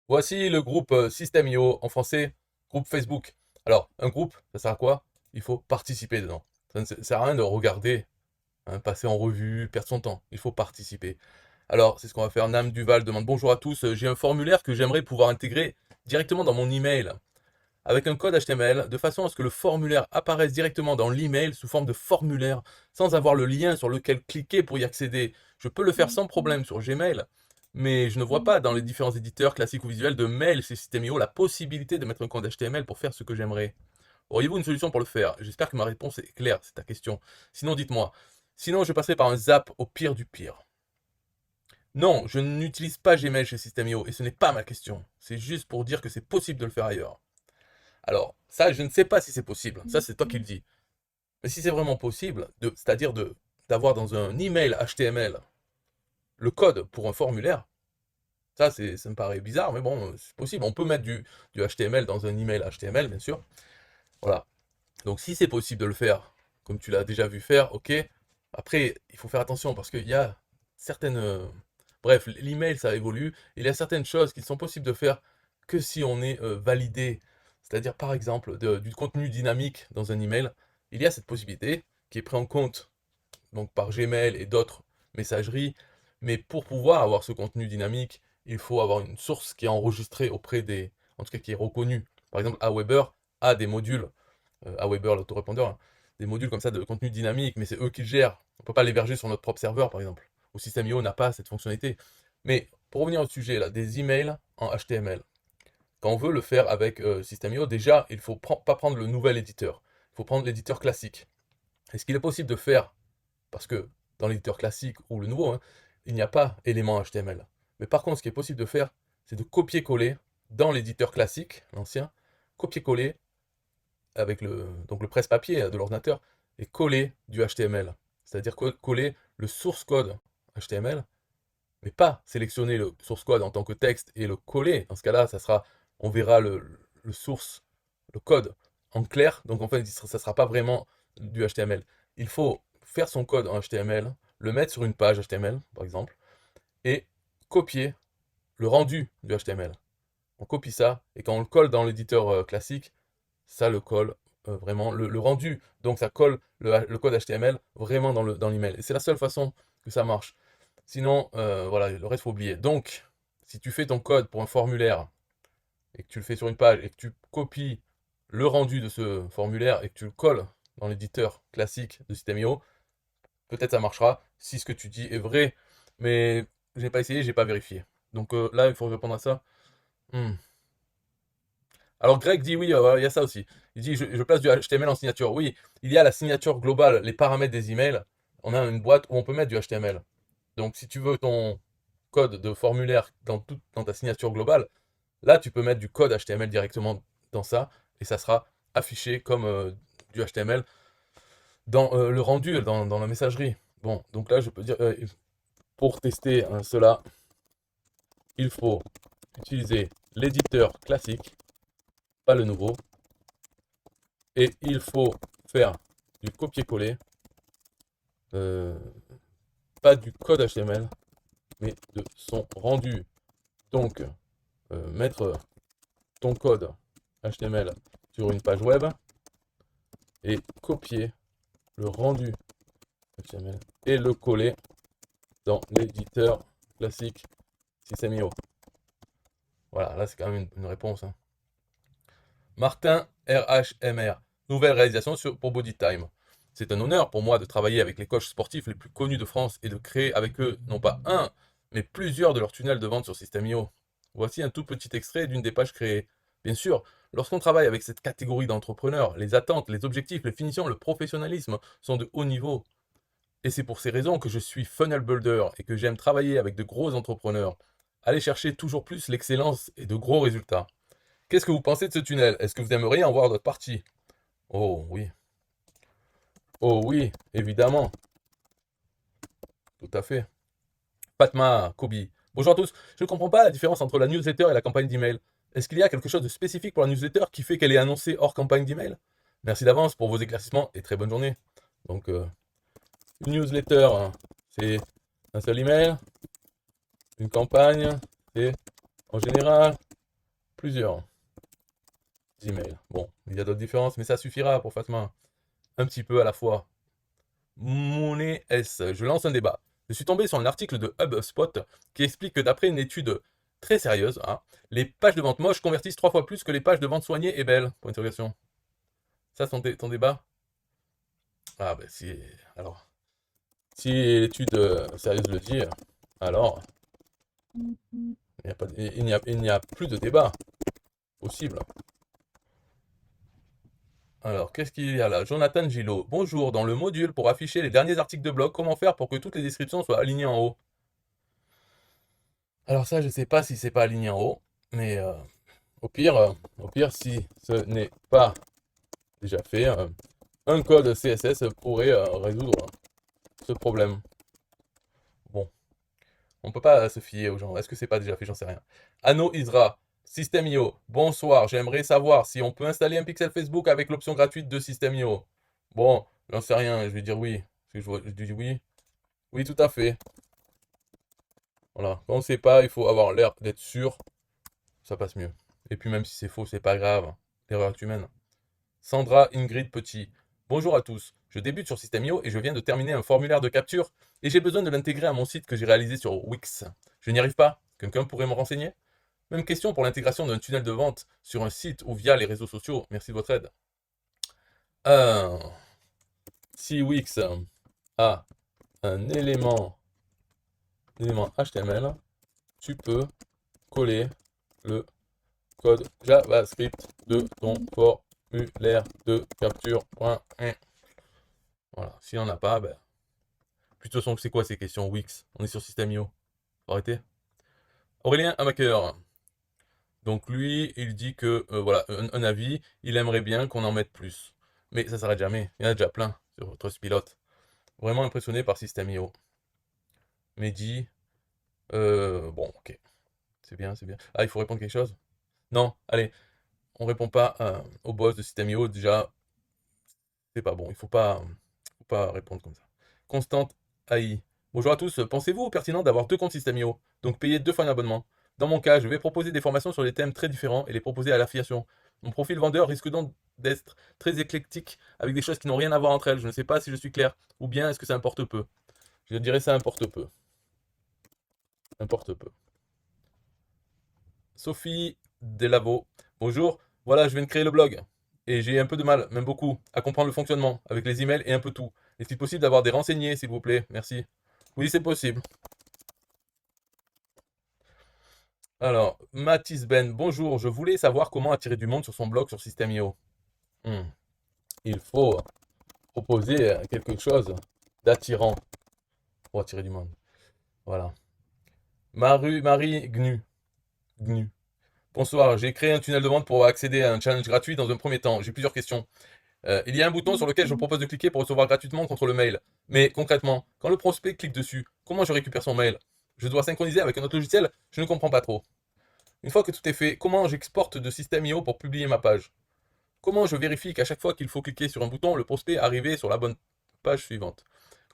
Voici le groupe System.io, en français, groupe Facebook. Alors, un groupe, ça sert à quoi? Il faut participer dedans. Ça ne sert à rien de regarder, hein, passer en revue, perdre son temps. Il faut participer. Alors, c'est ce qu'on va faire. Nam Duval demande bonjour à tous. J'ai un formulaire que j'aimerais pouvoir intégrer directement dans mon email avec un code HTML de façon à ce que le formulaire apparaisse directement dans l'email sous forme de formulaire sans avoir le lien sur lequel cliquer pour y accéder. Je peux le faire sans problème sur Gmail, mais je ne vois pas dans les différents éditeurs classiques ou visuels de mail chez System.io la possibilité de mettre un code HTML pour faire ce que j'aimerais. Auriez-vous une solution pour le faire? J'espère que ma réponse est claire, c'est ta question. Sinon, dites-moi. Sinon, je passerai par un zap au pire du pire. Non, je n'utilise pas Gmail chez System.io et ce n'est pas ma question. C'est juste pour dire que c'est possible de le faire ailleurs. Alors, ça, je ne sais pas si c'est possible. Ça, c'est toi qui le dis. Mais si c'est vraiment possible, c'est-à-dire d'avoir dans un email HTML le code pour un formulaire, ça me paraît bizarre, mais bon, c'est possible. On peut mettre du HTML dans un email HTML, bien sûr. Voilà. Donc, si c'est possible de le faire, comme tu l'as déjà vu faire, ok. Après, il faut faire attention parce qu'il y a certaines. Bref, l'email, ça évolue. Il y a certaines choses qui sont possibles de faire que si on est validé. C'est-à-dire, par exemple, du contenu dynamique dans un email. Il y a cette possibilité qui est prise en compte donc, par Gmail et d'autres messageries. Mais pour pouvoir avoir ce contenu dynamique, il faut avoir une source qui est enregistrée auprès des. En tout cas, qui est reconnue. Par exemple, Aweber a des modules Aweber, l'autorépondeur, hein, des modules comme ça de contenu dynamique, mais c'est eux qui le gèrent. On ne peut pas l'héberger sur notre propre serveur, par exemple. Ou System.io n'a pas cette fonctionnalité. Mais pour revenir au sujet, là, des emails en HTML, quand on veut le faire avec System.io, déjà, il ne faut pas prendre le nouvel éditeur. Il faut prendre l'éditeur classique. Est-ce qu'il est possible de faire, parce que dans l'éditeur classique ou le nouveau, hein, il n'y a pas élément HTML. Mais par contre, ce qui est possible de faire, c'est de copier-coller dans l'éditeur classique, l'ancien, copier-coller avec donc le presse-papier de l'ordinateur et coller du HTML. C'est-à-dire coller le source code HTML, mais pas sélectionner le source code en tant que texte et le coller. Dans ce cas-là, on verra le source, le code en clair. Donc en fait, ça ne sera pas vraiment du HTML. Il faut faire son code en HTML, le mettre sur une page HTML, par exemple, et copier le rendu du HTML. On copie ça, et quand on le colle dans l'éditeur classique, ça le colle vraiment le rendu. Donc ça colle le code HTML vraiment dans l'email. Et c'est la seule façon que ça marche. Sinon, voilà, le reste, faut oublier. Donc, si tu fais ton code pour un formulaire et que tu le fais sur une page et que tu copies le rendu de ce formulaire et que tu le colles dans l'éditeur classique de System.io, peut-être ça marchera si ce que tu dis est vrai. Mais je n'ai pas essayé, j'ai pas vérifié. Donc là, il faut répondre à ça. Hmm. Alors Greg dit oui, voilà, il y a ça aussi. Il dit je place du HTML en signature. Oui, il y a la signature globale, les paramètres des emails. On a une boîte où on peut mettre du HTML. Donc si tu veux ton code de formulaire dans ta signature globale, là tu peux mettre du code HTML directement dans ça et ça sera affiché comme du HTML dans le rendu, dans la messagerie. Bon, donc là je peux dire, pour tester cela, il faut utiliser l'éditeur classique, pas le nouveau, et il faut faire du copier-coller, euh, pas du code HTML, mais de son rendu. Donc, mettre ton code HTML sur une page web et copier le rendu HTML et le coller dans l'éditeur classique System.io. Voilà, là c'est quand même une réponse, hein. Martin RHMR, nouvelle réalisation pour Body Time. C'est un honneur pour moi de travailler avec les coachs sportifs les plus connus de France et de créer avec eux non pas un, mais plusieurs de leurs tunnels de vente sur System.io. Voici un tout petit extrait d'une des pages créées. Bien sûr, lorsqu'on travaille avec cette catégorie d'entrepreneurs, les attentes, les objectifs, les finitions, le professionnalisme sont de haut niveau. Et c'est pour ces raisons que je suis funnel builder et que j'aime travailler avec de gros entrepreneurs. Aller chercher toujours plus l'excellence et de gros résultats. Qu'est-ce que vous pensez de ce tunnel? Est-ce que vous aimeriez en voir d'autres parties? Oh oui. Oh oui, évidemment. Tout à fait. Fatma, Kobi. Bonjour à tous. Je ne comprends pas la différence entre la newsletter et la campagne d'email. Est-ce qu'il y a quelque chose de spécifique pour la newsletter qui fait qu'elle est annoncée hors campagne d'email? Merci d'avance pour vos éclaircissements et très bonne journée. Donc, une newsletter, hein, c'est un seul email. Une campagne, c'est en général plusieurs emails. Bon, il y a d'autres différences, mais ça suffira pour Fatma. Un petit peu à la fois. Monnaie S, je lance un débat. Je suis tombé sur un article de HubSpot qui explique que d'après une étude très sérieuse, hein, les pages de vente moches convertissent 3 fois plus que les pages de vente soignées et belles. Pour interrogation. Ça, ton débat? Ah ben si. Alors, si l'étude sérieuse le dit, alors il n'y a plus de débat possible. Alors, qu'est-ce qu'il y a là? Jonathan Gillot. Bonjour, dans le module pour afficher les derniers articles de blog, comment faire pour que toutes les descriptions soient alignées en haut? Alors ça, je ne sais pas si c'est pas aligné en haut, mais au pire, si ce n'est pas déjà fait, un code CSS pourrait résoudre ce problème. Bon, on peut pas se fier aux gens. Est-ce que c'est pas déjà fait? J'en sais rien. Anno Isra, System.io. Bonsoir, j'aimerais savoir si on peut installer un pixel Facebook avec l'option gratuite de System.io. Bon, j'en sais rien, je vais dire oui. Je dis oui. Oui, tout à fait. Voilà. Quand on ne sait pas, il faut avoir l'air d'être sûr. Ça passe mieux. Et puis même si c'est faux, c'est pas grave. L'erreur est humaine. Sandra Ingrid Petit. Bonjour à tous. Je débute sur System.io et je viens de terminer un formulaire de capture et j'ai besoin de l'intégrer à mon site que j'ai réalisé sur Wix. Je n'y arrive pas. Quelqu'un pourrait me renseigner? Même question pour l'intégration d'un tunnel de vente sur un site ou via les réseaux sociaux. Merci de votre aide. Si Wix a un élément HTML, tu peux coller le code JavaScript de ton formulaire de capture. Voilà, s'il n'y en a pas, ben. Puis de toute façon, c'est quoi ces questions Wix? On est sur System.io. Faut arrêter. Aurélien Amaker. Donc lui, il dit que, voilà, un avis, il aimerait bien qu'on en mette plus. Mais ça s'arrête jamais. Il y en a déjà plein sur Trustpilot. Vraiment impressionné par System.io. Mehdi. Bon, ok. C'est bien, c'est bien. Ah, il faut répondre quelque chose? Non, allez. On répond pas au boss de System.io. Déjà, c'est pas bon. Faut pas répondre comme ça. Constante AI. Bonjour à tous. Pensez-vous pertinent d'avoir deux comptes System.io, donc payer 2 fois un abonnement? Dans mon cas, je vais proposer des formations sur des thèmes très différents et les proposer à l'affiliation. Mon profil vendeur risque donc d'être très éclectique avec des choses qui n'ont rien à voir entre elles. Je ne sais pas si je suis clair. Ou bien est-ce que ça importe peu? Je dirais ça importe peu. Importe peu. Sophie Delavo. Bonjour. Voilà, je viens de créer le blog. Et j'ai un peu de mal, même beaucoup, à comprendre le fonctionnement, avec les emails et un peu tout. Est-il possible d'avoir des renseignés, s'il vous plaît? Merci. Oui, c'est possible. Alors, Mathis Ben, bonjour. Je voulais savoir comment attirer du monde sur son blog sur System.io. Il faut proposer quelque chose d'attirant pour attirer du monde. Voilà. Marie Gnu. Gnu. Bonsoir, j'ai créé un tunnel de vente pour accéder à un challenge gratuit dans un premier temps. J'ai plusieurs questions. Il y a un bouton sur lequel je propose de cliquer pour recevoir gratuitement contre le mail. Mais concrètement, quand le prospect clique dessus, comment je récupère son mail? Je dois synchroniser avec un autre logiciel? Je ne comprends pas trop. Une fois que tout est fait, comment j'exporte de System.io pour publier ma page? Comment je vérifie qu'à chaque fois qu'il faut cliquer sur un bouton, le prospect est arrivé sur la bonne page suivante?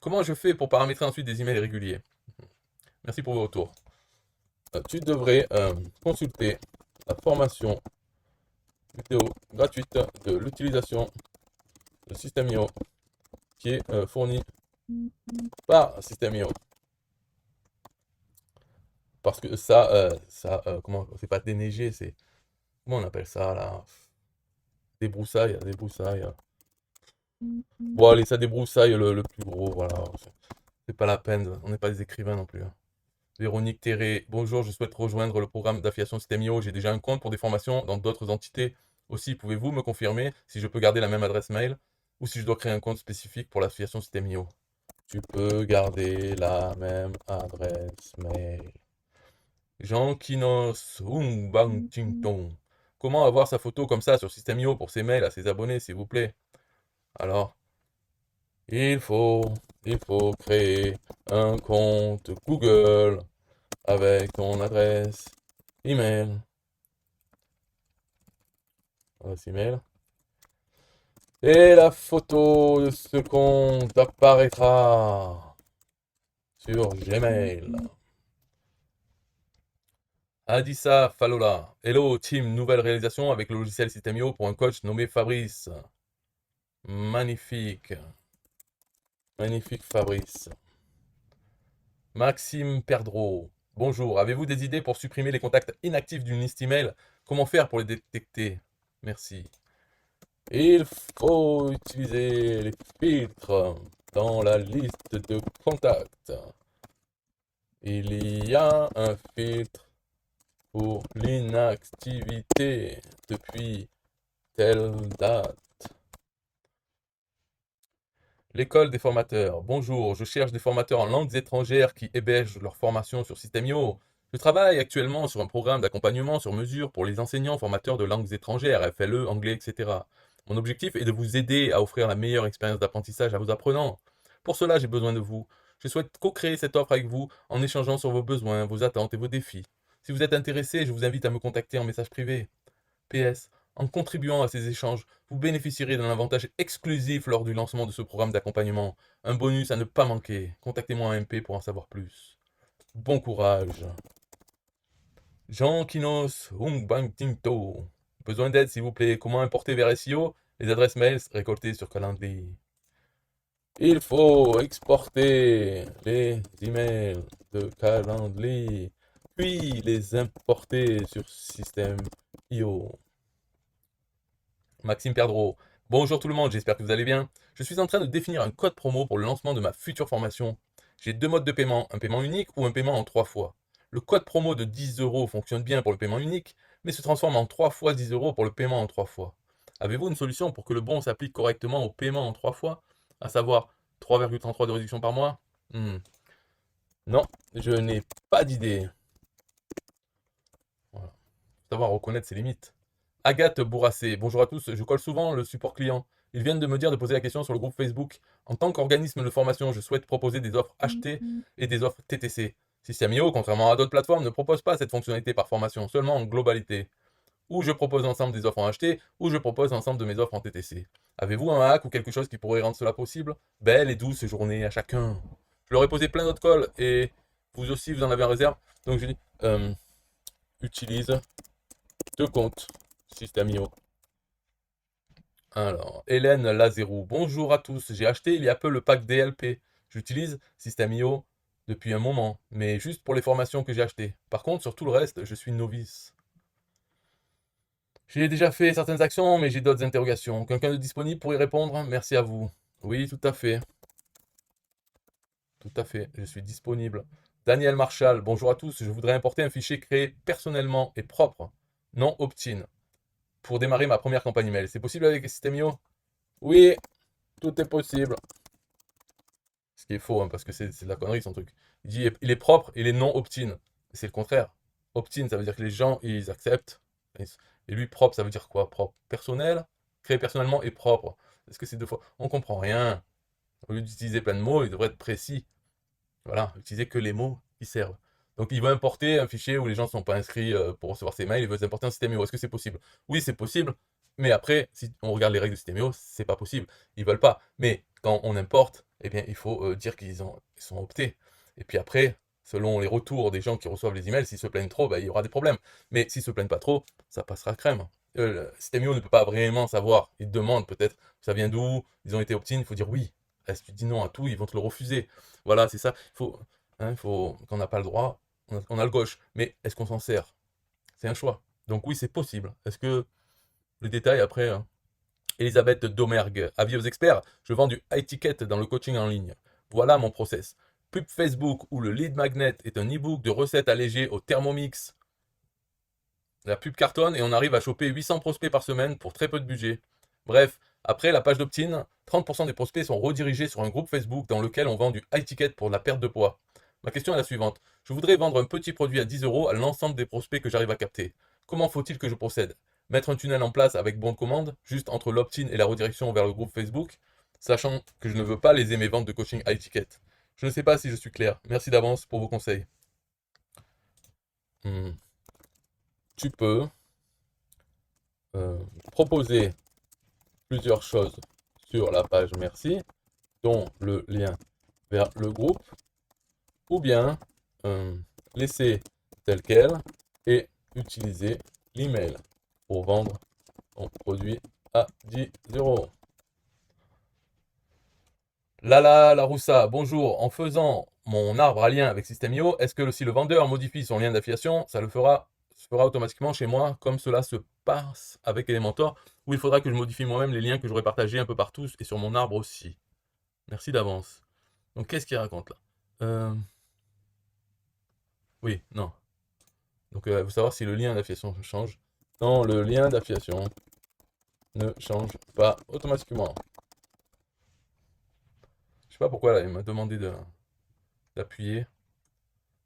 Comment je fais pour paramétrer ensuite des emails réguliers? Merci pour vos retours. Tu devrais consulter la formation vidéo gratuite de l'utilisation de System.io qui est fournie par System.io. Parce que comment, c'est pas déneigé, c'est, comment on appelle ça là? Débroussaille. Bon, allez, ça débroussaille le plus gros, voilà. C'est pas la peine, on n'est pas des écrivains non plus. Véronique Terré, bonjour, je souhaite rejoindre le programme d'affiliation System.io. J'ai déjà un compte pour des formations dans d'autres entités. Aussi, pouvez-vous me confirmer si je peux garder la même adresse mail ou si je dois créer un compte spécifique pour l'affiliation System.io? Tu peux garder la même adresse mail. Jean Kinos, Bang Ching Tong. Comment avoir sa photo comme ça sur System.io pour ses mails à ses abonnés, s'il vous plaît? Alors, il faut créer un compte Google avec ton adresse email. Adresse email. Et la photo de ce compte apparaîtra sur Gmail. Adissa Falola. Hello team, nouvelle réalisation avec le logiciel System.io pour un coach nommé Fabrice. Magnifique. Magnifique Fabrice. Maxime Perdreau. Bonjour, avez-vous des idées pour supprimer les contacts inactifs d'une liste email? Comment faire pour les détecter? Merci. Il faut utiliser les filtres dans la liste de contacts. Il y a un filtre pour l'inactivité depuis telle date. L'école des formateurs. Bonjour, je cherche des formateurs en langues étrangères qui hébergent leur formation sur System.io. Je travaille actuellement sur un programme d'accompagnement sur mesure pour les enseignants formateurs de langues étrangères, FLE, anglais, etc. Mon objectif est de vous aider à offrir la meilleure expérience d'apprentissage à vos apprenants. Pour cela, j'ai besoin de vous. Je souhaite co-créer cette offre avec vous en échangeant sur vos besoins, vos attentes et vos défis. Si vous êtes intéressé, je vous invite à me contacter en message privé. PS. En contribuant à ces échanges, vous bénéficierez d'un avantage exclusif lors du lancement de ce programme d'accompagnement. Un bonus à ne pas manquer. Contactez-moi en MP pour en savoir plus. Bon courage. Jean Kinos Hungbang Tinto. Besoin d'aide s'il vous plaît. Comment importer vers SEO les adresses mails récoltées sur Calendly? Il faut exporter les emails de Calendly, puis les importer sur System.io. Maxime Perdreau. Bonjour tout le monde, j'espère que vous allez bien. Je suis en train de définir un code promo pour le lancement de ma future formation. J'ai deux modes de paiement, un paiement unique ou un paiement en 3 fois. Le code promo de 10 € fonctionne bien pour le paiement unique, mais se transforme en 3 fois 10 € pour le paiement en 3 fois. Avez-vous une solution pour que le bon s'applique correctement au paiement en 3 fois, à savoir 3,33 de réduction par mois? Non, je n'ai pas d'idée. Voilà. Savoir reconnaître ses limites. Agathe Bourrassé, bonjour à tous, je colle souvent le support client. Ils viennent de me dire de poser la question sur le groupe Facebook. En tant qu'organisme de formation, je souhaite proposer des offres achetées et des offres TTC. System.io, contrairement à d'autres plateformes, ne propose pas cette fonctionnalité par formation, seulement en globalité. Ou je propose ensemble des offres en acheté, ou je propose ensemble de mes offres en TTC. Avez-vous un hack ou quelque chose qui pourrait rendre cela possible? Belle et douce journée à chacun. Je leur ai posé plein d'autres calls et vous aussi vous en avez en réserve. Donc je dis, utilise deux comptes System.io. Alors, Hélène Lazérou. Bonjour à tous. J'ai acheté il y a peu le pack DLP. J'utilise System.io depuis un moment, mais juste pour les formations que j'ai achetées. Par contre, sur tout le reste, je suis novice. J'ai déjà fait certaines actions, mais j'ai d'autres interrogations. Quelqu'un de disponible pour y répondre? Merci à vous. Oui, tout à fait. Tout à fait, je suis disponible. Daniel Marshall, bonjour à tous. Je voudrais importer un fichier créé personnellement et propre, non opt-in, pour démarrer ma première campagne email. C'est possible avec System.io? Oui, tout est possible. Ce qui est faux, hein, parce que c'est de la connerie son truc. Il dit il est propre, il est non opt-in. C'est le contraire. Opt-in, ça veut dire que les gens, ils acceptent. Et lui, propre, ça veut dire quoi? Propre. Personnel, créé personnellement et propre. Est-ce que c'est deux fois? On comprend rien. Au lieu d'utiliser plein de mots, il devrait être précis. Voilà, utiliser que les mots qui servent. Donc il veut importer un fichier où les gens ne sont pas inscrits pour recevoir ses mails, il veut importer un System.io. Est-ce que c'est possible? Oui, c'est possible, mais après, si on regarde les règles de System.io, c'est pas possible. Ils veulent pas. Mais quand on importe, eh bien, il faut dire qu'ils sont optés. Et puis après, selon les retours des gens qui reçoivent les emails, s'ils se plaignent trop, ben, il y aura des problèmes. Mais s'ils se plaignent pas trop, ça passera crème. System.io ne peut pas vraiment savoir. Ils demandent peut-être, ça vient d'où, ils ont été opt-in, il faut dire oui. Si tu dis non à tout, ils vont te le refuser. Voilà, c'est ça. Quand on n'a pas le droit, on a le gauche. Mais est-ce qu'on s'en sert? C'est un choix. Donc oui, c'est possible. Est-ce que les détails après, hein. Elisabeth Domergue, avis aux experts, je vends du high ticket dans le coaching en ligne. Voilà mon process. Pub Facebook ou le lead magnet est un e-book de recettes allégées au Thermomix. La pub cartonne et on arrive à choper 800 prospects par semaine pour très peu de budget. Bref, après la page d'opt-in, 30% des prospects sont redirigés sur un groupe Facebook dans lequel on vend du high ticket pour la perte de poids. Ma question est la suivante. Je voudrais vendre un petit produit à 10 € à l'ensemble des prospects que j'arrive à capter. Comment faut-il que je procède? Mettre un tunnel en place avec bon de commande, juste entre l'opt-in et la redirection vers le groupe Facebook, sachant que je ne veux pas léser mes ventes de coaching high ticket. Je ne sais pas si je suis clair. Merci d'avance pour vos conseils. Tu peux proposer plusieurs choses sur la page merci, dont le lien vers le groupe, ou bien laisser tel quel et utiliser l'email pour vendre ton produit à 10 euros. Lala Laroussa, bonjour. En faisant mon arbre à lien avec System.io, est-ce que si le vendeur modifie son lien d'affiliation, ça se fera automatiquement chez moi, comme cela se passe avec Elementor, ou il faudra que je modifie moi-même les liens que j'aurais partagés un peu partout et sur mon arbre aussi? Merci d'avance. Donc, qu'est-ce qu'il raconte là? Oui, non. Donc, il faut savoir si le lien d'affiliation change. Non, le lien d'affiliation ne change pas automatiquement. Je sais pas pourquoi là, il m'a demandé d'appuyer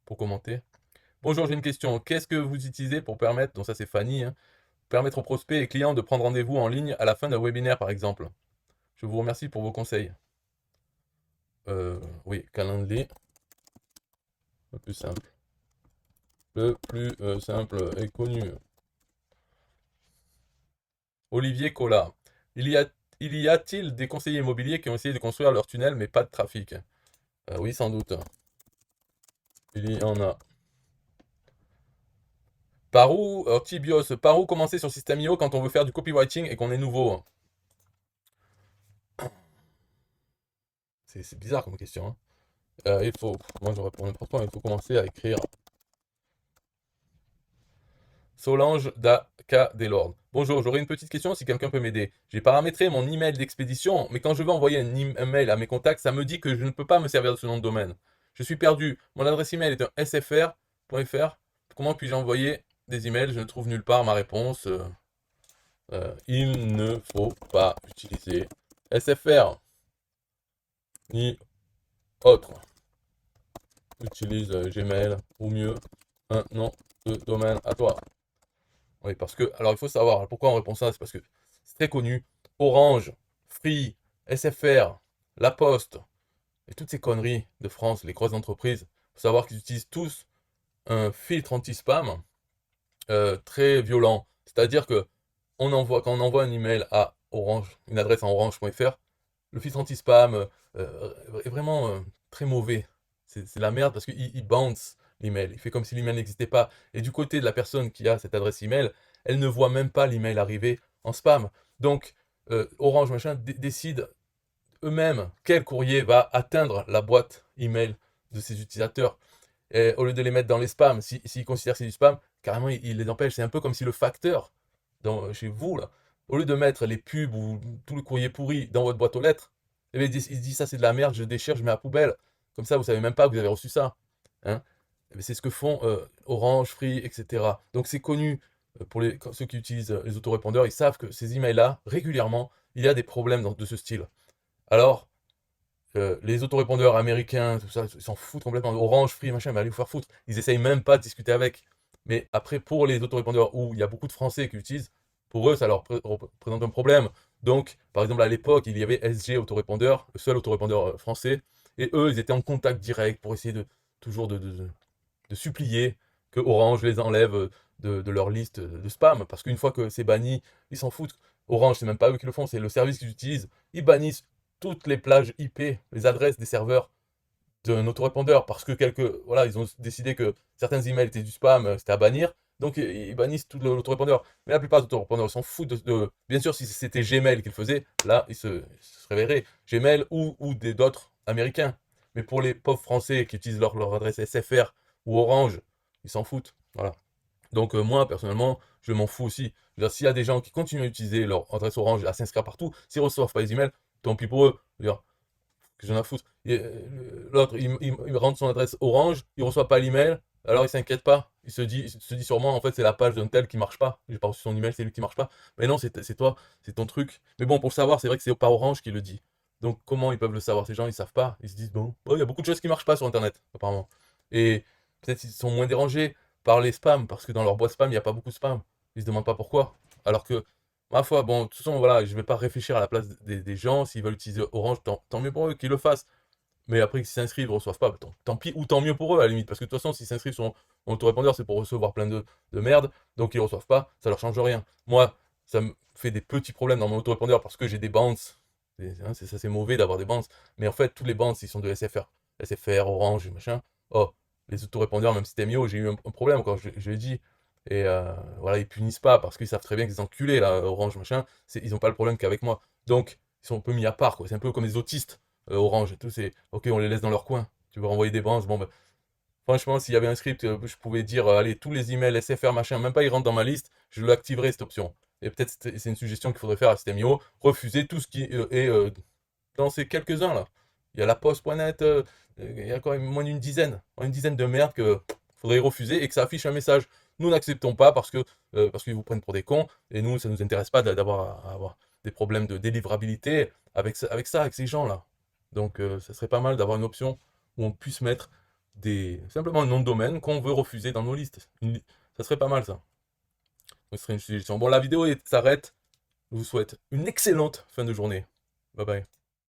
pour commenter. Bonjour, j'ai une question. Qu'est-ce que vous utilisez pour permettre, donc ça c'est Fanny, hein, permettre aux prospects et clients de prendre rendez-vous en ligne à la fin d'un webinaire par exemple? Je vous remercie pour vos conseils. Oui, Calendly, le plus simple. Le plus simple et connu. Olivier Collat. Il y a-t-il des conseillers immobiliers qui ont essayé de construire leur tunnel mais pas de trafic? Oui, sans doute. Il y en a. Par où, Tibios, par où commencer sur System.io quand on veut faire du copywriting et qu'on est nouveau? C'est bizarre comme question, hein. Moi je réponds n'importe quoi, il faut commencer à écrire. Solange Daka Delord. Bonjour, j'aurais une petite question si quelqu'un peut m'aider. J'ai paramétré mon email d'expédition, mais quand je veux envoyer un mail à mes contacts, ça me dit que je ne peux pas me servir de ce nom de domaine. Je suis perdu. Mon adresse email est un sfr.fr. Comment puis-je envoyer des emails? Je ne trouve nulle part ma réponse. Il ne faut pas utiliser SFR ni autre. Utilise Gmail ou mieux un nom de domaine à toi. Oui, parce que, alors il faut savoir, pourquoi on répond ça, c'est parce que c'est très connu. Orange, Free, SFR, La Poste, et toutes ces conneries de France, les grosses entreprises, il faut savoir qu'ils utilisent tous un filtre anti-spam très violent. C'est-à-dire que quand on envoie un email à Orange, une adresse en orange.fr, le filtre anti-spam est vraiment très mauvais. C'est la merde parce qu'il bounce l'email. Il fait comme si l'email n'existait pas. Et du côté de la personne qui a cette adresse email, elle ne voit même pas l'email arriver en spam. Donc, Orange machin décide eux-mêmes quel courrier va atteindre la boîte email de ses utilisateurs. Et au lieu de les mettre dans les spams, s'ils considèrent que c'est du spam, carrément ils les empêchent. C'est un peu comme si le facteur, chez vous, là, au lieu de mettre les pubs ou tout le courrier pourri dans votre boîte aux lettres, eh bien, il dit ça c'est de la merde, je déchire, je mets à la poubelle. Comme ça, vous savez même pas que vous avez reçu ça. Hein. Eh bien, c'est ce que font Orange, Free, etc. Donc c'est connu pour ceux qui utilisent les autorépondeurs, ils savent que ces emails-là, régulièrement, il y a des problèmes de ce style. Alors, les autorépondeurs américains, tout ça, ils s'en foutent complètement. Orange, Free, machin, mais allez vous faire foutre. Ils essayent même pas de discuter avec. Mais après, pour les autorépondeurs où il y a beaucoup de Français qui utilisent, pour eux, ça leur représente un problème. Donc, par exemple, à l'époque, il y avait SG Autorépondeur, le seul autorépondeur français, et eux, ils étaient en contact direct pour essayer toujours de supplier que Orange les enlève de leur liste de spam. Parce qu'une fois que c'est banni, ils s'en foutent. Orange, c'est même pas eux qui le font, c'est le service qu'ils utilisent. Ils bannissent toutes les plages IP, les adresses des serveurs d'un autorépondeur parce que voilà, ils ont décidé que certains emails étaient du spam, c'était à bannir. Donc ils bannissent tout l'autorépondeur. Mais la plupart des autorépondeurs s'en foutent Bien sûr, si c'était Gmail qu'ils faisaient, là, ils se réveilleraient. Gmail ou d'autres américains. Mais pour les pauvres Français qui utilisent leur adresse SFR ou Orange, ils s'en foutent. Voilà. Donc moi, personnellement, je m'en fous aussi. S'il y a des gens qui continuent à utiliser leur adresse Orange, à s'inscrire partout, s'ils ne reçoivent pas les emails, tant pis pour eux. Que j'en ai à foutre. L'autre, il rentre son adresse Orange, il reçoit pas l'email, alors il s'inquiète pas. Il se dit sûrement, en fait, c'est la page d'un tel qui marche pas. J'ai pas reçu son email, c'est lui qui marche pas. Mais non, c'est toi, c'est ton truc. Mais bon, pour le savoir, c'est vrai que c'est pas Orange qui le dit. Donc comment ils peuvent le savoir? Ces gens, ils savent pas. Ils se disent, bon, il y a beaucoup de choses qui marchent pas sur Internet, apparemment. Et peut-être ils sont moins dérangés par les spams, parce que dans leur boîte spam, il n'y a pas beaucoup de spam. Ils se demandent pas pourquoi. Alors que ma foi, bon, de toute façon, voilà, je vais pas réfléchir à la place des gens. S'ils veulent utiliser Orange, tant mieux pour eux, qu'ils le fassent. Mais après, qu'ils s'inscrivent, ils reçoivent pas, bah, tant pis, ou tant mieux pour eux, à la limite. Parce que de toute façon, s'ils s'inscrivent sur mon autorépondeur, c'est pour recevoir plein de merde. Donc ils reçoivent pas, ça leur change rien. Moi, ça me fait des petits problèmes dans mon autorépondeur parce que j'ai des bounces. Ça, c'est mauvais d'avoir des bounces. Mais en fait, tous les bounces, ils sont de SFR. SFR, Orange, machin. Oh, les autorépondeurs, même System.io, j'ai eu un problème quand je l'ai dit. Et voilà, ils punissent pas parce qu'ils savent très bien que les enculés, là, Orange, machin, ils ont pas le problème qu'avec moi. Donc, ils sont un peu mis à part, quoi. C'est un peu comme les autistes, Orange et tout. C'est ok, on les laisse dans leur coin. Tu veux renvoyer des branches, bon, ben, franchement, s'il y avait un script, je pouvais dire, allez, tous les emails SFR, machin, même pas ils rentrent dans ma liste, je l'activerai cette option. Et peut-être c'est une suggestion qu'il faudrait faire à System.io, refuser tout ce qui est dans ces quelques-uns là. Il y a la poste.net, il y a quand même moins d'une dizaine de merdes que faudrait refuser et que ça affiche un message. Nous n'acceptons pas parce qu'ils vous prennent pour des cons et nous ça nous intéresse pas d'avoir à avoir des problèmes de délivrabilité avec ces gens là. Donc ça serait pas mal d'avoir une option où on puisse mettre simplement un nom de domaine qu'on veut refuser dans nos listes. Ça serait pas mal ça. Ce serait une suggestion. Bon, la vidéo s'arrête. Je vous souhaite une excellente fin de journée. Bye bye.